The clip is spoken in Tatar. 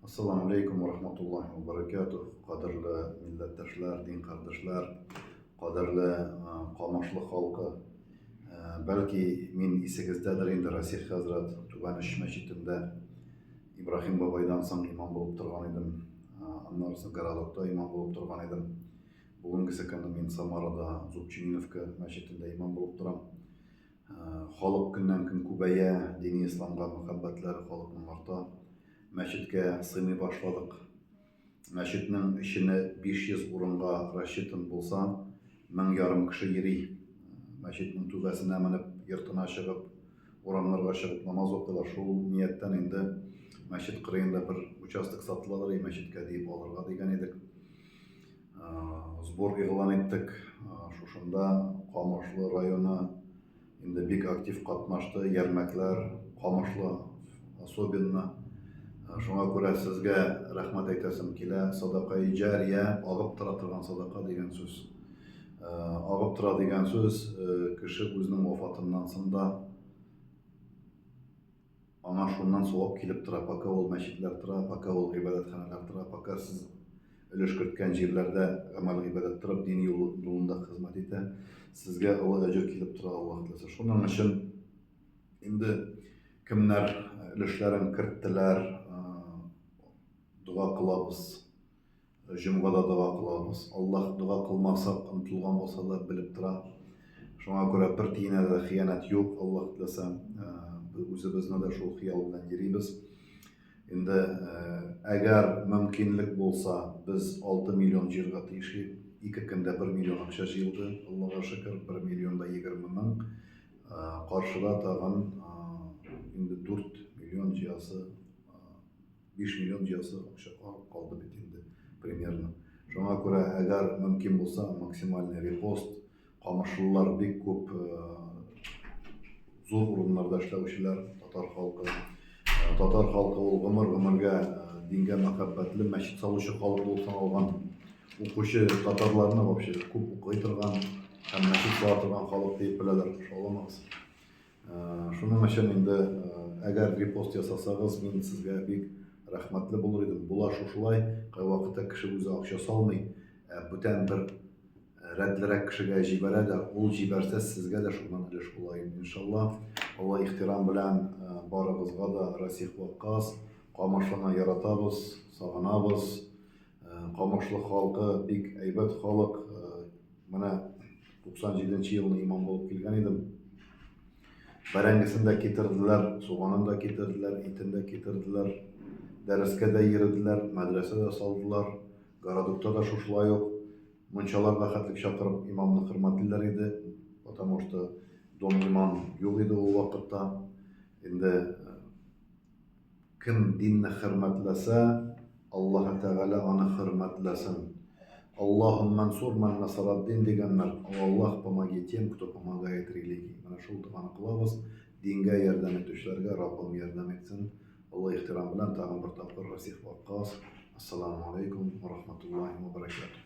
Assalamu alaikum wa rahmatullahi wa barakatuh. Qadrli millatdoshlar, din qardoshlar, qadrli Qo'moshli xalqi. Balki men esingizdadir, endi Rasih Hazrat Tuban ish masjidida Ibrohim boboydan so'ng imom bo'lib turgan edim. Andan so'ng Garadokda imom bo'lib turgan edim. Bugünkü kunda men Samarada Zubchinovka masjidida imom bo'lib turam. Xalq kundan kun ko'payya, diniy islomga muhabbatlari xalqning orta. Masjidga sığmay başladık. Masjidning ishini 500 o'ringa rashitin bo'lsa, 1000 kishi yiri. Masjidning tubasini minib, yirtina chiqib, o'ramlarga chiqib namoz o'qidilar. Shu niyatdan endi masjid qirg'inda bir uchastik sotilar, masjidga deb olirga degan edik. Zbor e'lon etdik. Shunda Qo'moshli rayoni endi bek aktiv qatnashdi. Yarmaklar, Qo'moshli особенно. Şuna göre sizge rahmet aytasım kela, sadaqai jariya, ağıp tura turgan sadaqa degan söz. Ağıp tura degan söz, kishi o'zining vafotidan so'ng da ana shundan savab kelib tura, paka ol masjidlar tura, paka ol ibodatxonalar tura, paka siz ulush kiritgan yerlarda amal ibodat turib, diniy yo'lda xizmat eta, sizga ulug' ajr kelib tura Alloh tilasa. Shuning uchun endi kimlar ulushlarini kiritdilar, dua kılabız, cümgada dua kılabız. Allah dua kılmazsak, unutilgan olsa da bilip tura. Şuna göre bir tiyine de hiyanet yok. Allah dilese özümüzde de şu hiyal bilen yeriyiz. Endi eğer mümkünlük bolsa biz 6 milyon jirga tiyişip 2 kunda 1 milyon akşa jildi. Allah'a şükür 1 milyonda 20 min. Karşıda tağın endi 4 milyon cihası 5 milyon cihazı kaldı bitindi примерно. Şuna göre eğer mümkün olsa maksimal repost, Qo'moshlilar bek ko'p zor o'rinlarda ishlovchilar, Tatar xalqi. Tatar xalqi ol g'imir-g'imirga dinga muhabbatli masjid soluvchi xalq bo'lib sanalgan. O'quvchi tatarlarni вообще ko'p o'qiy turgan, ham masjid sola turgan xalq deb bilalar, inshaalloh. Shuning uchun endi agar repost yasasangiz men sizga bek rahmatli bo'lur edim. Bular shulay, qay vaqtda kishi o'zi akşa salmay, butun bir radlirak kishiga jibaradi, ul jibarsa sizga da shundan ilish bo'laydi inshaalloh. Alloh ehtirom bilan barig'izga da Rasih Waqqas, Qo'moshlini yaratamiz, sog'inamiz. Qo'moshli xalqi bek aybat xalq. Mana 97-yilda imom bo'lib kelgan edim. Barangisini de getirdiler, soğanını da getirdiler, etini de getirdiler. Derske de yirdiler, medrese de saldılar. Garadokta da şuşla yok. Munçalar da hatlik şakırıp imamını hürmetliler idi. Потому что dom imam yok idi o vakitte. Şimdi kim dinni hürmetlese Allah Teala onu hürmetlesin. Allah'ın mansur man nasarad din deganlar. Allah помоги тем, кто помогает религии. Mana shu duani qilamiz. Dinga yordam etuvchilarga Rabbim yordam etsin. Allah ehtirom bilan tag'in bir taqdir Rasih Waqqas. Assalomu alaykum va rahmatullohi va barakatuh.